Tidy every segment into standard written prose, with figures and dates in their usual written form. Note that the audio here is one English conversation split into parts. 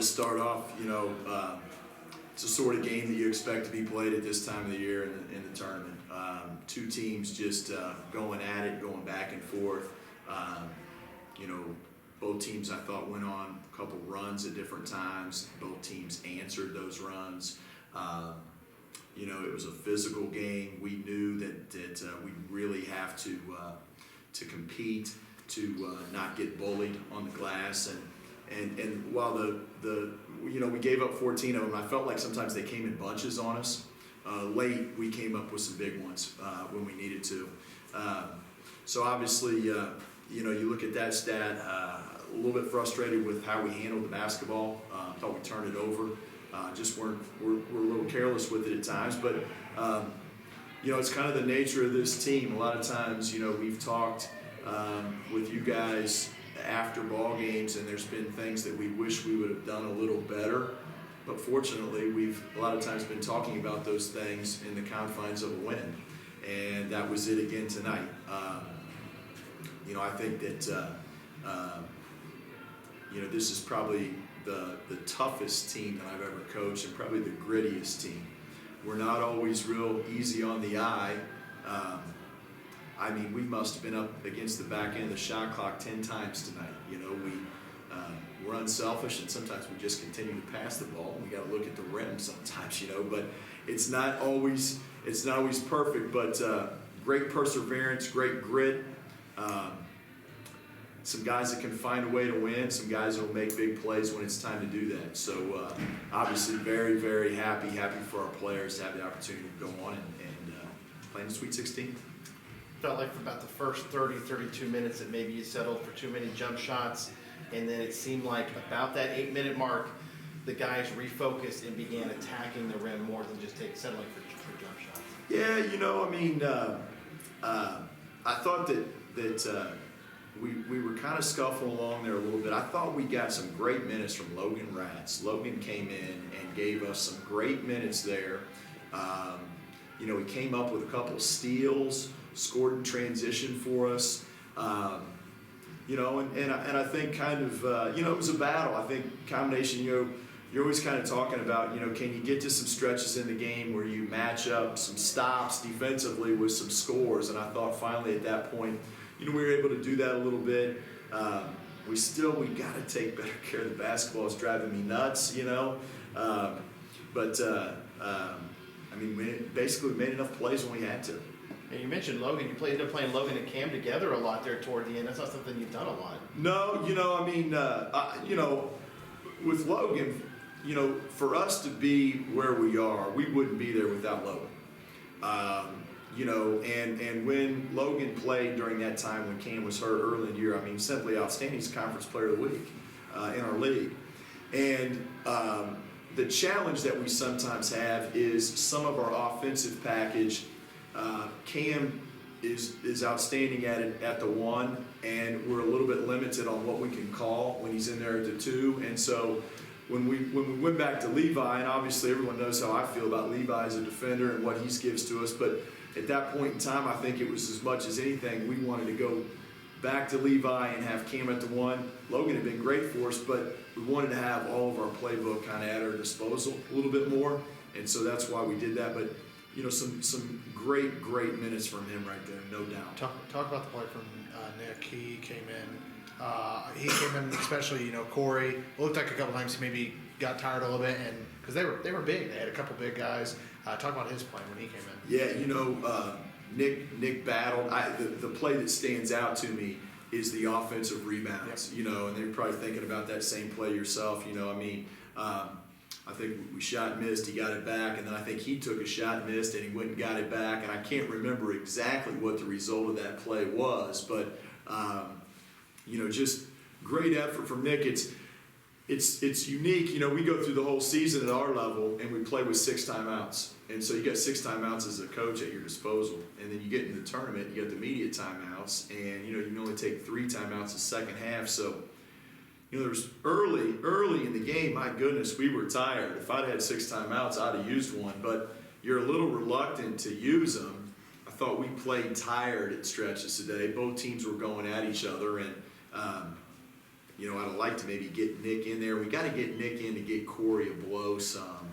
just start off, it's a sort of game that you expect to be played at this time of the year in the tournament. Two teams just going at it, going back and forth. Both teams I thought went on a couple runs at different times. Both teams answered those runs. It was a physical game. We knew that we really have to compete to not get bullied on the glass. And while we gave up 14 of them, I felt like sometimes they came in bunches on us. Late, we came up with some big ones when we needed to. So obviously, you look at that stat, a little bit frustrated with how we handled the basketball. Thought we turned it over. Just we're a little careless with it at times. But, it's kind of the nature of this team. A lot of times, we've talked with you guys after ball games, and there's been things that we wish we would have done a little better. But fortunately, we've a lot of times been talking about those things in the confines of a win, and that was it again tonight. I think that this is probably the toughest team that I've ever coached, and probably the grittiest team. We're not always real easy on the eye. We must have been up against the back end of the shot clock 10 times tonight. We're unselfish, and sometimes we just continue to pass the ball. We got to look at the rim sometimes, but it's not always perfect. But great perseverance, great grit. Some guys that can find a way to win. Some guys that will make big plays when it's time to do that. So obviously, very, very happy for our players to have the opportunity to go on and play in the Sweet 16. Felt like for about the first 30, 32 minutes that maybe you settled for too many jump shots, and then it seemed like about that 8-minute mark, the guys refocused and began attacking the rim more than just settling for jump shots. Yeah, I thought that we were kind of scuffling along there a little bit. I thought we got some great minutes from Logan Ratz. Logan came in and gave us some great minutes there. He came up with a couple of steals, scored in transition for us. And I think kind of, it was a battle. I think combination, you're always kind of talking about, can you get to some stretches in the game where you match up some stops defensively with some scores? And I thought finally at that point, we were able to do that a little bit. We got to take better care of the basketball. It's driving me nuts, we basically made enough plays when we had to. And you mentioned Logan. You ended up playing Logan and Cam together a lot there toward the end. That's not something you've done a lot. No, with Logan, for us to be where we are, we wouldn't be there without Logan. And when Logan played during that time when Cam was hurt early in the year, simply outstanding. He's Conference Player of the Week in our league. And the challenge that we sometimes have is some of our offensive package. Cam is outstanding at it at the 1, and we're a little bit limited on what we can call when he's in there at the 2. And so when we went back to Levi, and obviously everyone knows how I feel about Levi as a defender and what he gives to us, but at that point in time, I think it was as much as anything we wanted to go back to Levi and have Cam at the 1. Logan had been great for us, but we wanted to have all of our playbook kind of at our disposal a little bit more, and so that's why we did that. But some great minutes from him right there, no doubt. Talk about the play from Nick. He came in. Especially Corey. It looked like a couple times he maybe got tired a little bit, and because they were big, they had a couple big guys. Talk about his play when he came in. Yeah, Nick battled. The play that stands out to me is the offensive rebounds. Yep. And they're probably thinking about that same play yourself. I think we shot and missed, he got it back, and then I think he took a shot and missed, and he went and got it back, and I can't remember exactly what the result of that play was, but just great effort from Nick. It's unique. We go through the whole season at our level, and we play with 6 timeouts, and so you got 6 timeouts as a coach at your disposal, and then you get in the tournament, you got the media timeouts, and you can only take 3 timeouts the second half, so. There's early in the game, my goodness, we were tired. If I'd had 6 timeouts, I'd have used one. But you're a little reluctant to use them. I thought we played tired at stretches today. Both teams were going at each other. And, I'd like to maybe get Nick in there. We got to get Nick in to get Corey a blow some,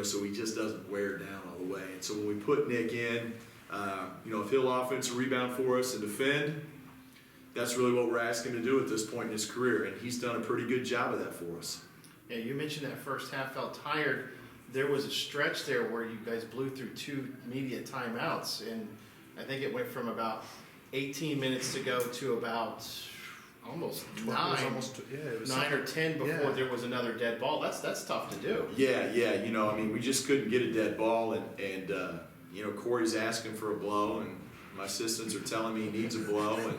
so he just doesn't wear down all the way. And so when we put Nick in, if he'll offensive rebound for us and defend, that's really what we're asking him to do at this point in his career, and he's done a pretty good job of that for us. Yeah, you mentioned that first half felt tired. There was a stretch there where you guys blew through 2 immediate timeouts, and I think it went from about 18 minutes to go to about almost 9, it was 9 or 10 before yeah. there was another dead ball. That's tough to do. Yeah, we just couldn't get a dead ball, and Corey's asking for a blow, and my assistants are telling me he needs a blow, and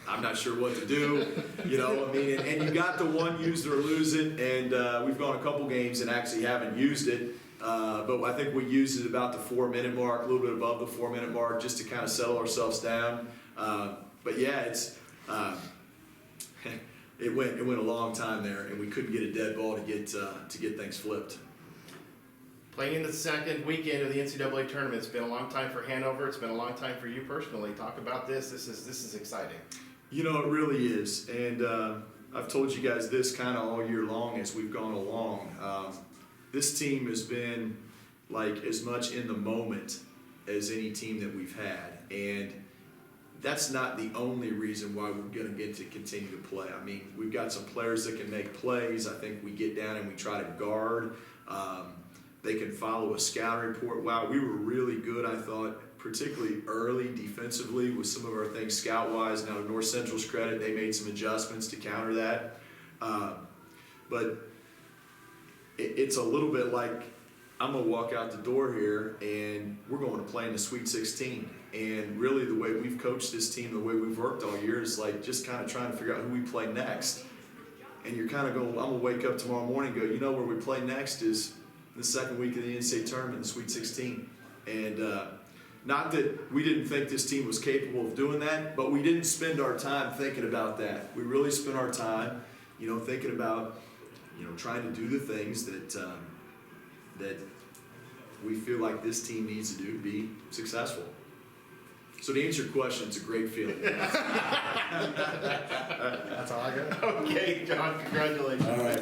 I'm not sure what to do, and you got the one use it or lose it, and we've gone a couple games and actually haven't used it, but I think we used it about the 4-minute mark, a little bit above the 4-minute mark, just to kind of settle ourselves down. But yeah, it went a long time there, and we couldn't get a dead ball to get things flipped. Playing in the second weekend of the NCAA tournament, it's been a long time for Hanover. It's been a long time for you personally. Talk about this. This is exciting. It really is, and I've told you guys this kind of all year long as we've gone along. This team has been like as much in the moment as any team that we've had, and that's not the only reason why we're going to get to continue to play. I mean, we've got some players that can make plays. I think we get down and we try to guard. They can follow a scouting report. Wow, we were really good, I thought, particularly early defensively with some of our things scout-wise. Now, to North Central's credit, they made some adjustments to counter that. But it's a little bit like I'm going to walk out the door here and we're going to play in the Sweet 16. And really the way we've coached this team, the way we've worked all year is like just kind of trying to figure out who we play next. And you're kind of going, I'm going to wake up tomorrow morning and go, where we play next is the second week of the NCAA tournament, the Sweet 16. And not that we didn't think this team was capable of doing that, but we didn't spend our time thinking about that. We really spent our time, thinking about, trying to do the things that we feel like this team needs to do to be successful. So to answer your question, it's a great feeling. That's all I got. Okay, John, congratulations. All right.